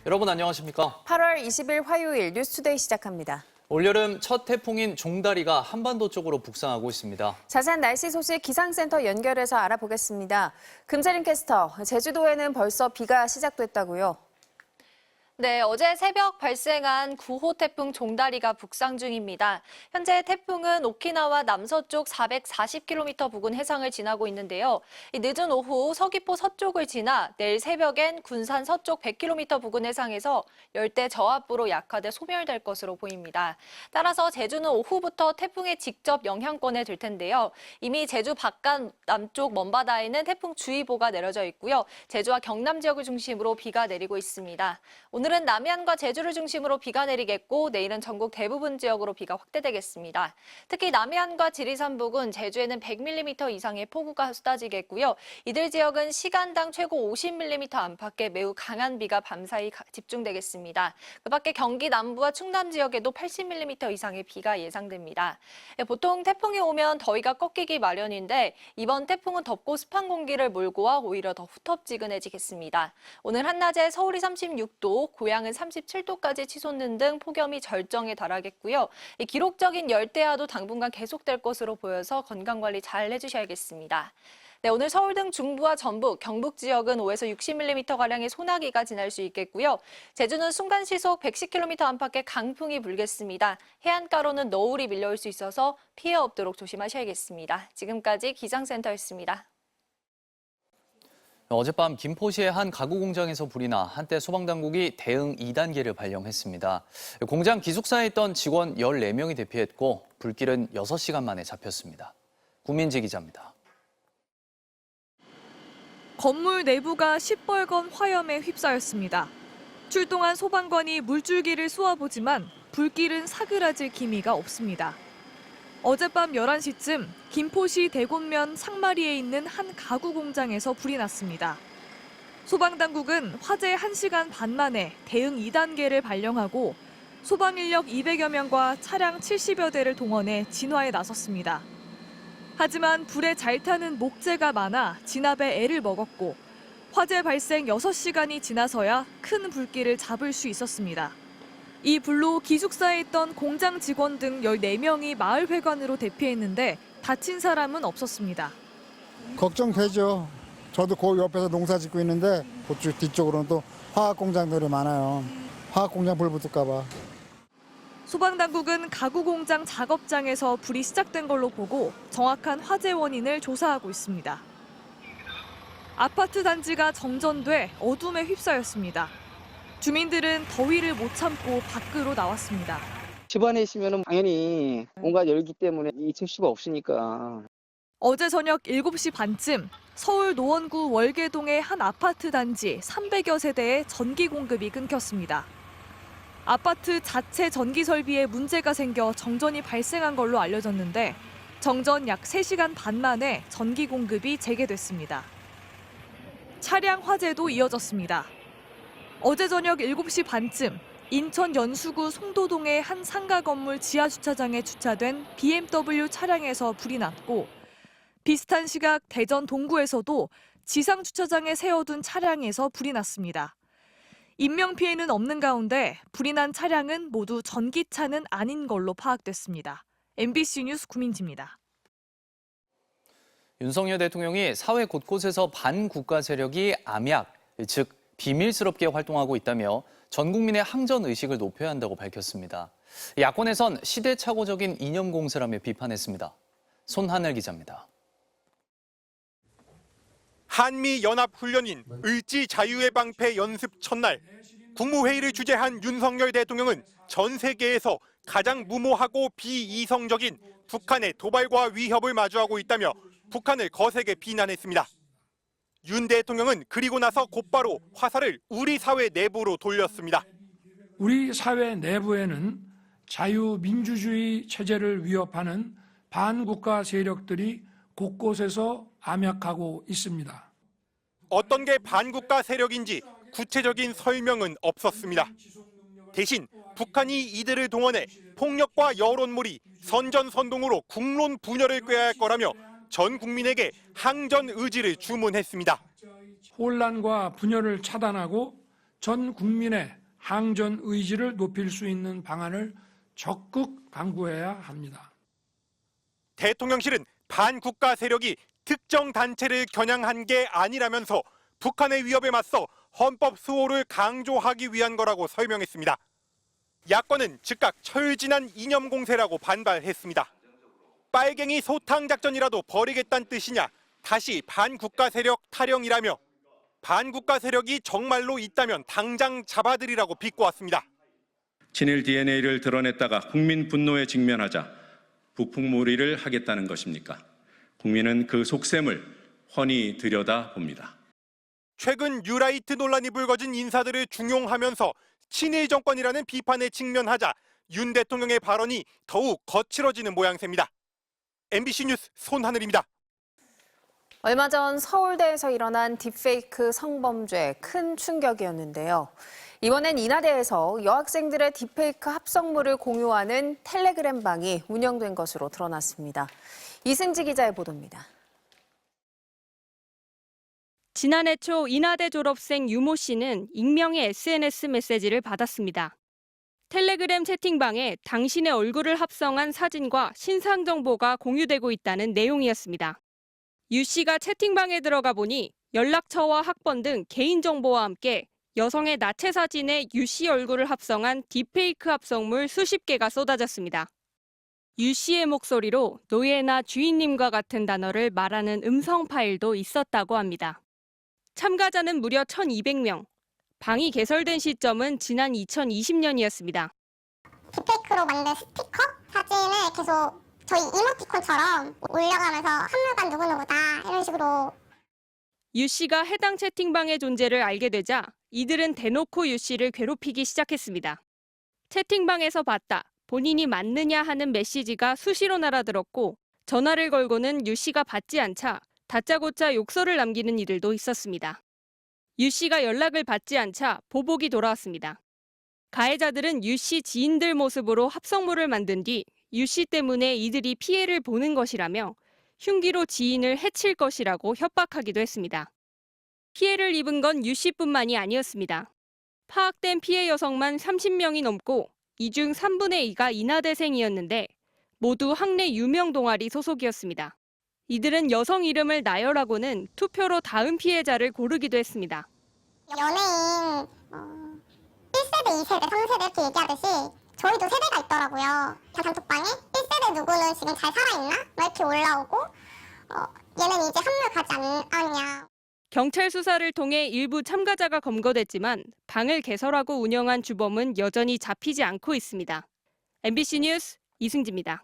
여러분 안녕하십니까? 8월 20일 화요일 뉴스투데이 시작합니다. 올여름 첫 태풍인 종다리가 한반도 쪽으로 북상하고 있습니다. 자세한 날씨 소식 기상센터 연결해서 알아보겠습니다. 금세린 캐스터, 제주도에는 벌써 비가 시작됐다고요? 네, 어제 새벽 발생한 9호 태풍 종다리가 북상 중입니다. 현재 태풍은 오키나와 남서쪽 440km 부근 해상을 지나고 있는데요. 늦은 오후 서귀포 서쪽을 지나 내일 새벽엔 군산 서쪽 100km 부근 해상에서 열대 저압부로 약화돼 소멸될 것으로 보입니다. 따라서 제주는 오후부터 태풍의 직접 영향권에 들 텐데요. 이미 제주 바깥 남쪽 먼바다에는 태풍주의보가 내려져 있고요. 제주와 경남 지역을 중심으로 비가 내리고 있습니다. 오늘은 남해안과 제주를 중심으로 비가 내리겠고 내일은 전국 대부분 지역으로 비가 확대되겠습니다. 특히 남해안과 지리산 부근, 제주에는 100mm 이상의 폭우가 쏟아지겠고요. 이들 지역은 시간당 최고 50mm 안팎의 매우 강한 비가 밤사이 집중되겠습니다. 그 밖에 경기 남부와 충남 지역에도 80mm 이상의 비가 예상됩니다. 보통 태풍이 오면 더위가 꺾이기 마련인데 이번 태풍은 덥고 습한 공기를 몰고 와 오히려 더 후텁지근해지겠습니다. 오늘 한낮에 서울이 36도, 고양은 37도까지 치솟는 등 폭염이 절정에 달하겠고요. 기록적인 열대야도 당분간 계속될 것으로 보여서 건강관리 잘 해주셔야겠습니다. 네, 오늘 서울 등 중부와 전북, 경북 지역은 5에서 60mm가량의 소나기가 지날 수 있겠고요. 제주는 순간시속 110km 안팎의 강풍이 불겠습니다. 해안가로는 너울이 밀려올 수 있어서 피해 없도록 조심하셔야겠습니다. 지금까지 기상센터였습니다. 어젯밤 김포시의 한 가구 공장에서 불이 나 한때 소방당국이 대응 2단계를 발령했습니다. 공장 기숙사에 있던 직원 14명이 대피했고 불길은 6시간 만에 잡혔습니다. 구민지 기자입니다. 건물 내부가 시뻘건 화염에 휩싸였습니다. 출동한 소방관이 물줄기를 쏘아보지만 불길은 사그라질 기미가 없습니다. 어젯밤 11시쯤 김포시 대곤면 상마리에 있는 한 가구 공장에서 불이 났습니다. 소방당국은 화재 1시간 반 만에 대응 2단계를 발령하고 소방인력 200여 명과 차량 70여 대를 동원해 진화에 나섰습니다. 하지만 불에 잘 타는 목재가 많아 진압에 애를 먹었고 화재 발생 6시간이 지나서야 큰 불길을 잡을 수 있었습니다. 이 불로 기숙사에 있던 공장 직원 등 14명이 마을회관으로 대피했는데 다친 사람은 없었습니다. 걱정되죠. 저도 그 옆에서 농사 짓고 있는데 그쪽 뒤쪽으로는 또 화학공장들이 많아요. 화학공장 불 붙을까 봐. 소방당국은 가구 공장 작업장에서 불이 시작된 걸로 보고 정확한 화재 원인을 조사하고 있습니다. 아파트 단지가 정전돼 어둠에 휩싸였습니다. 주민들은 더위를 못 참고 밖으로 나왔습니다. 집안에 있으면 당연히 온갖 열기 때문에 있을 수가 없으니까. 어제 저녁 7시 반쯤 서울 노원구 월계동의 한 아파트 단지 300여 세대에 전기 공급이 끊겼습니다. 아파트 자체 전기 설비에 문제가 생겨 정전이 발생한 걸로 알려졌는데 정전 약 3시간 반 만에 전기 공급이 재개됐습니다. 차량 화재도 이어졌습니다. 어제 저녁 7시 반쯤 인천 연수구 송도동의 한 상가 건물 지하 주차장에 주차된 BMW 차량에서 불이 났고 비슷한 시각 대전 동구에서도 지상 주차장에 세워둔 차량에서 불이 났습니다. 인명피해는 없는 가운데 불이 난 차량은 모두 전기차는 아닌 걸로 파악됐습니다. MBC 뉴스 구민지입니다. 윤석열 대통령이 사회 곳곳에서 반국가 세력이 암약, 즉 비밀스럽게 활동하고 있다며 전 국민의 항전 의식을 높여야 한다고 밝혔습니다. 야권에선 시대착오적인 이념 공세라며 비판했습니다. 손하늘 기자입니다. 한미연합훈련인 을지자유의 방패 연습 첫날 국무회의를 주재한 윤석열 대통령은 전 세계에서 가장 무모하고 비이성적인 북한의 도발과 위협을 마주하고 있다며 북한을 거세게 비난했습니다. 윤 대통령은 그리고 나서 곧바로 화살을 우리 사회 내부로 돌렸습니다. 우리 사회 내부에는 자유민주주의 체제를 위협하는 반국가 세력들이 곳곳에서 암약하고 있습니다. 어떤 게 반국가 세력인지 구체적인 설명은 없었습니다. 대신 북한이 이들을 동원해 폭력과 여론몰이, 선전선동으로 국론 분열을 꾀할 거라며 전 국민에게 항전 의지를 주문했습니다. 혼란과 분열을 차단하고 전 국민의 항전 의지를 높일 수 있는 방안을 적극 강구해야 합니다. 대통령실은 반국가 세력이 특정 단체를 겨냥한 게 아니라면서 북한의 위협에 맞서 헌법 수호를 강조하기 위한 거라고 설명했습니다. 야권은 즉각 철진한 이념 공세라고 반발했습니다. 빨갱이 소탕 작전이라도 벌이겠다는 뜻이냐, 다시 반국가 세력 타령이라며 반국가 세력이 정말로 있다면 당장 잡아들이라고 비꼬았습니다. 친일 DNA를 드러냈다가 국민 분노에 직면하자 북풍무리를 하겠다는 것입니까? 국민은 그 속셈을 훤히 들여다봅니다. 최근 뉴라이트 논란이 불거진 인사들을 중용하면서 친일 정권이라는 비판에 직면하자 윤 대통령의 발언이 더욱 거칠어지는 모양새입니다. MBC 뉴스 손하늘입니다. 얼마 전 서울대에서 일어난 딥페이크 성범죄 큰 충격이었는데요. 이번엔 인하대에서 여학생들의 딥페이크 합성물을 공유하는 텔레그램 방이 운영된 것으로 드러났습니다. 이승지 기자의 보도입니다. 지난해 초 인하대 졸업생 유모 씨는 익명의 SNS 메시지를 받았습니다. 텔레그램 채팅방에 당신의 얼굴을 합성한 사진과 신상 정보가 공유되고 있다는 내용이었습니다. 유 씨가 채팅방에 들어가 보니 연락처와 학번 등 개인정보와 함께 여성의 나체 사진에 유 씨 얼굴을 합성한 딥페이크 합성물 수십 개가 쏟아졌습니다. 유 씨의 목소리로 노예나 주인님과 같은 단어를 말하는 음성 파일도 있었다고 합니다. 참가자는 무려 1,200명. 방이 개설된 시점은 지난 2020년이었습니다. 딥페이크로 만든 스티커 사진을 계속 저희 이모티콘처럼 올려가면서 한물간 누구누구다 이런 식으로. 유 씨가 해당 채팅방의 존재를 알게 되자 이들은 대놓고 유 씨를 괴롭히기 시작했습니다. 채팅방에서 봤다, 본인이 맞느냐 하는 메시지가 수시로 날아들었고 전화를 걸고는 유 씨가 받지 않자 다짜고짜 욕설을 남기는 이들도 있었습니다. 유 씨가 연락을 받지 않자 보복이 돌아왔습니다. 가해자들은 유 씨 지인들 모습으로 합성물을 만든 뒤 유 씨 때문에 이들이 피해를 보는 것이라며 흉기로 지인을 해칠 것이라고 협박하기도 했습니다. 피해를 입은 건 유 씨뿐만이 아니었습니다. 파악된 피해 여성만 30명이 넘고 이 중 3분의 2가 인하대생이었는데 모두 학내 유명 동아리 소속이었습니다. 이들은 여성 이름을 나열하고는 투표로 다음 피해자를 고르기도 했습니다. 연예인 1세대, 2세대, 3세대 이렇게 얘기하듯이 저희도 세대가 있더라고요. 단톡방에 1세대 누구는 지금 잘 살아있나? 이렇게 올라오고 얘는 이제 한물 가지 않냐. 경찰 수사를 통해 일부 참가자가 검거됐지만 방을 개설하고 운영한 주범은 여전히 잡히지 않고 있습니다. MBC 뉴스 이승지입니다.